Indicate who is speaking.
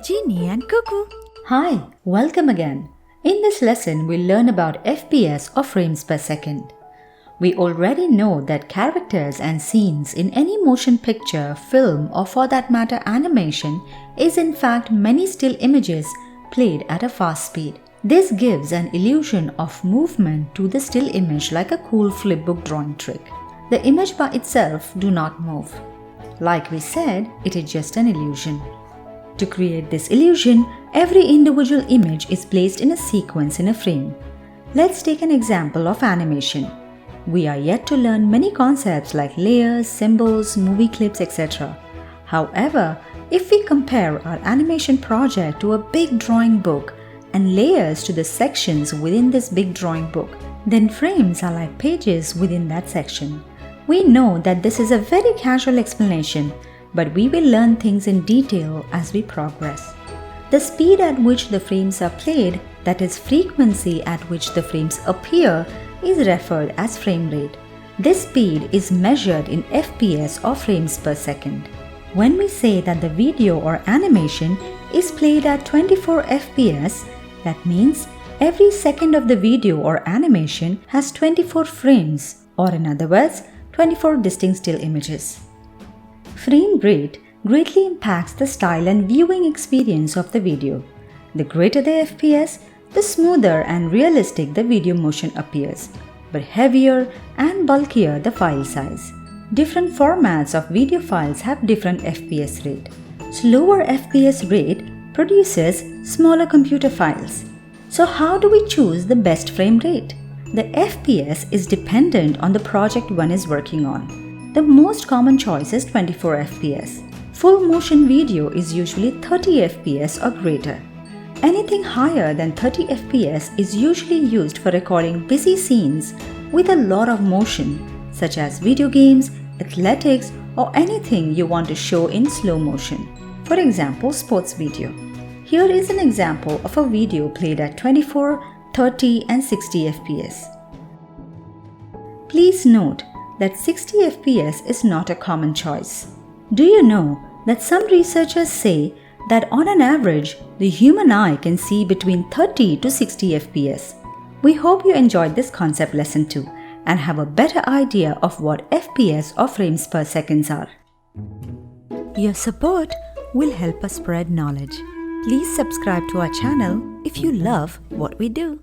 Speaker 1: Genie and Cuckoo.
Speaker 2: Hi, welcome again. In this lesson, we'll learn about FPS or frames per second. We already know that characters and scenes in any motion picture, film, or for that matter animation is in fact many still images played at a fast speed. This gives an illusion of movement to the still image like a cool flipbook drawing trick. The image by itself do not move. Like we said, it is just an illusion. To create this illusion, every individual image is placed in a sequence in a frame. Let's take an example of animation. We are yet to learn many concepts like layers, symbols, movie clips, etc. However, if we compare our animation project to a big drawing book and layers to the sections within this big drawing book, then frames are like pages within that section. We know that this is a very casual explanation, but we will learn things in detail as we progress. The speed at which the frames are played, that is frequency at which the frames appear, is referred as frame rate. This speed is measured in FPS or frames per second. When we say that the video or animation is played at 24 FPS, that means every second of the video or animation has 24 frames, or in other words, 24 distinct still images. Frame rate greatly impacts the style and viewing experience of the video. The greater the FPS, the smoother and realistic the video motion appears, but heavier and bulkier the file size. Different formats of video files have different FPS rate. Slower FPS rate produces smaller computer files. So how do we choose the best frame rate? The FPS is dependent on the project one is working on. The most common choice is 24 FPS. Full motion video is usually 30 FPS or greater. Anything higher than 30 FPS is usually used for recording busy scenes with a lot of motion, such as video games, athletics, or anything you want to show in slow motion. For example, sports video. Here is an example of a video played at 24, 30, and 60 FPS. Please note that 60 FPS is not a common choice. Do you know that some researchers say that on an average, the human eye can see between 30 to 60 FPS? We hope you enjoyed this concept lesson too and have a better idea of what FPS or frames per second are.
Speaker 1: Your support will help us spread knowledge. Please subscribe to our channel if you love what we do.